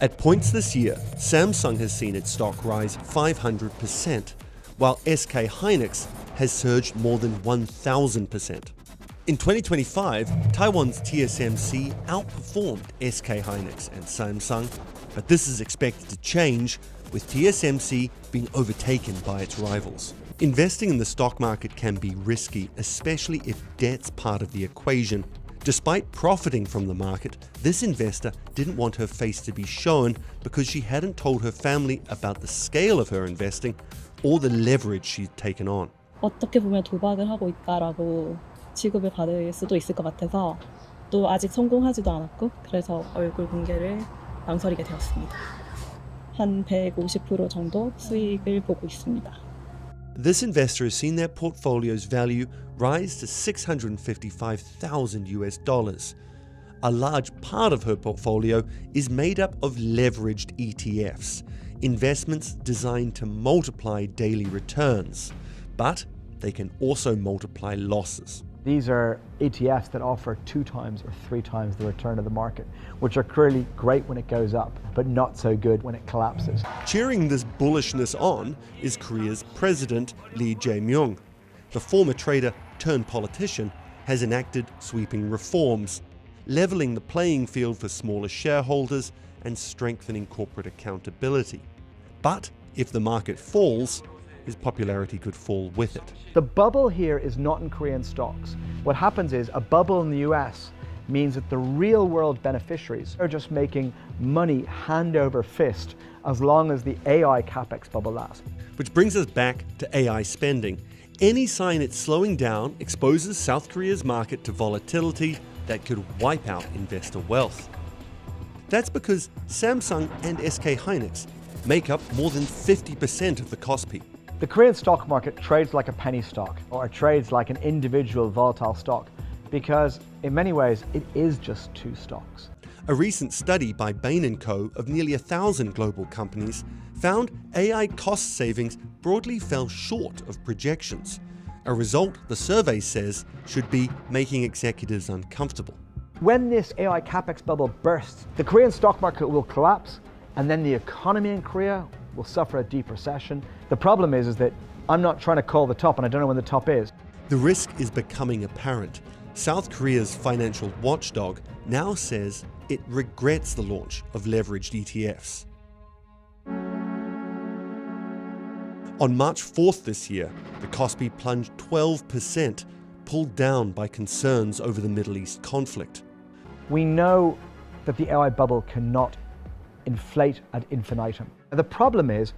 At points this year, Samsung has seen its stock rise 500%, while SK Hynix has surged more than 1,000%. In 2025, Taiwan's TSMC outperformed SK Hynix and Samsung, but this is expected to change, with TSMC being overtaken by its rivals. Investing in the stock market can be risky, especially if debt's part of the equation. Despite profiting from the market, this investor didn't want her face to be shown because she hadn't told her family about the scale of her investing or the leverage she'd taken on. 어떻게 보면 도박을 하고 있다라고 취급을 받을 수도 있을 것 같아서 또 아직 성공하지도 않았고 그래서 얼굴 공개를 망설이게 되었습니다. 한 150% 정도 수익을 보고 있습니다. This investor has seen their portfolio's value rise to $655,000. A large part of her portfolio is made up of leveraged ETFs, investments designed to multiply daily returns, but they can also multiply losses. These are ETFs that offer 2 times or 3 times the return of the market, which are clearly great when it goes up, but not so good when it collapses. Cheering this bullishness on is Korea's president, Lee Jae-myung. The former trader turned politician has enacted sweeping reforms, leveling the playing field for smaller shareholders and strengthening corporate accountability. But if the market falls, his popularity could fall with it. The bubble here is not in Korean stocks. What happens is a bubble in the US means that the real world beneficiaries are just making money hand over fist as long as the AI capex bubble lasts. Which brings us back to AI spending. Any sign it's slowing down exposes South Korea's market to volatility that could wipe out investor wealth. That's because Samsung and SK Hynix make up more than 50% of the Kospi. The Korean stock market trades like a penny stock, or it trades like an individual volatile stock, because in many ways it is just 2 stocks. A recent study by Bain & Co. of nearly 1,000 global companies found AI cost savings broadly fell short of projections, a result the survey says should be making executives uncomfortable. When this AI capex bubble bursts, the Korean stock market will collapse, and then the economy in Korea will suffer a deep recession. The problem is that I'm not trying to call the top, and I don't know when the top is. The risk is becoming apparent. South Korea's financial watchdog now says it regrets the launch of leveraged ETFs. On March 4th this year, the Kospi plunged 12%, pulled down by concerns over the Middle East conflict. We know that the AI bubble cannot inflate ad infinitum. The problem is,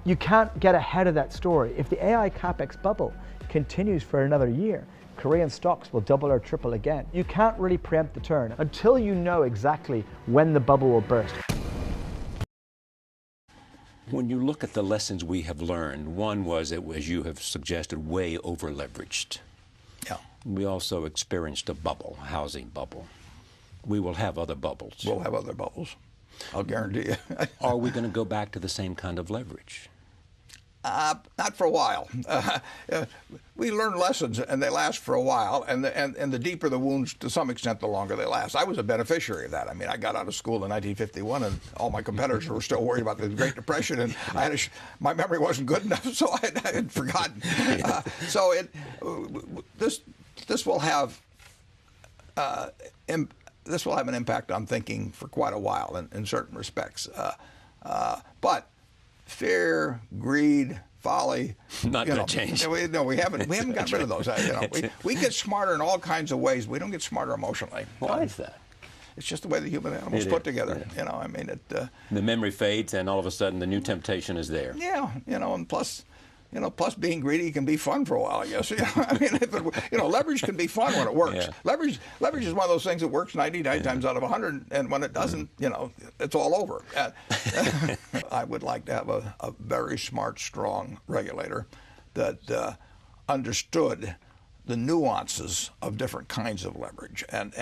you can't get ahead of that story. If the AI capex bubble continues for another year, Korean stocks will double or triple again. You can't really preempt the turn until you know exactly when the bubble will burst. When you look at the lessons we have learned, one was it was, you have suggested, way over leveraged. Yeah. We also experienced a bubble, housing bubble. We will have other bubbles. We'll have other bubbles. I'll guarantee you. Are we going to go back to the same kind of leverage? Not for a while. We learn lessons, and they last for a while. And the deeper the wounds, to some extent, the longer they last. I was a beneficiary of that. I mean, I got out of school in 1951, and all my competitors were still worried about the Great Depression, and I had my memory wasn't good enough, so I had forgotten. This will have this will have an impact on thinking for quite a while in certain respects. But fear, greed, folly. Not going to change. We haven't gotten rid of those. We get smarter in all kinds of ways. We don't get smarter emotionally. Why is that? It's just the way the human animal's put together. Yeah. The memory fades, and all of a sudden, the new temptation is there. Yeah, and plus being greedy can be fun for a while, I guess. Leverage can be fun when it works. Yeah. Leverage is one of those things that works 99 times out of 100, and when it doesn't, it's all over. I would like to have a very smart, strong regulator that understood the nuances of different kinds of leverage and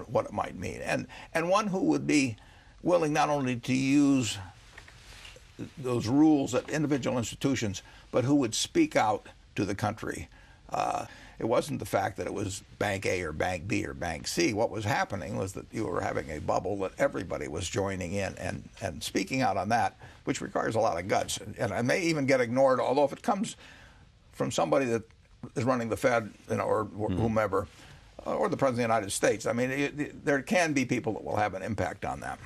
what it might mean, and one who would be willing not only to use those rules at individual institutions, but who would speak out to the country It wasn't the fact that it was Bank A or Bank B or Bank C. What was happening was that you were having a bubble that everybody was joining in and speaking out on that, which requires a lot of guts. And it may even get ignored, although if it comes from somebody that is running the Fed, or whomever, or the President of the United States, I mean, there can be people that will have an impact on that.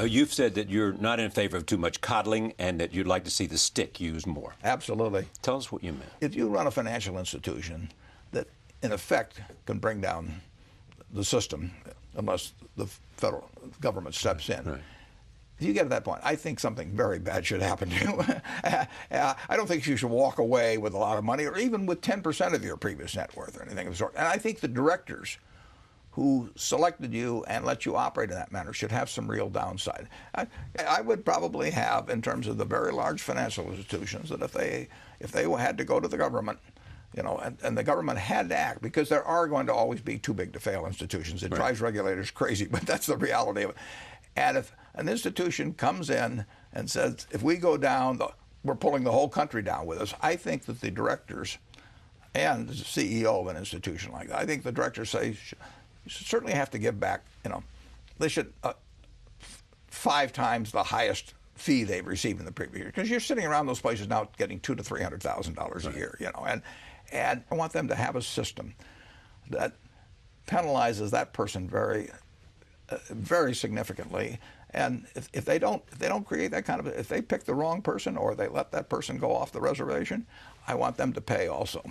You've said that you're not in favor of too much coddling and that you'd like to see the stick used more. Absolutely. Tell us what you meant. If you run a financial institution that, in effect, can bring down the system unless the federal government steps in, Right. if you get to that point, I think something very bad should happen to you. I don't think you should walk away with a lot of money or even with 10% of your previous net worth or anything of the sort. And I think the directors who selected you and let you operate in that manner should have some real downside. I would probably have, in terms of the very large financial institutions, that if they had to go to the government, and the government had to act, because there are going to always be too big to fail institutions. It drives regulators crazy, but that's the reality of it. And if an institution comes in and says, if we go down, we're pulling the whole country down with us, I think that the directors and the CEO of an institution like that, I think the directors say, you should certainly have to give back, they should 5 times the highest fee they've received in the previous year. Because you're sitting around those places now getting $200,000 to $300,000 a year, And I want them to have a system that penalizes that person very significantly. And if they don't create that kind of, if they pick the wrong person or they let that person go off the reservation, I want them to pay also.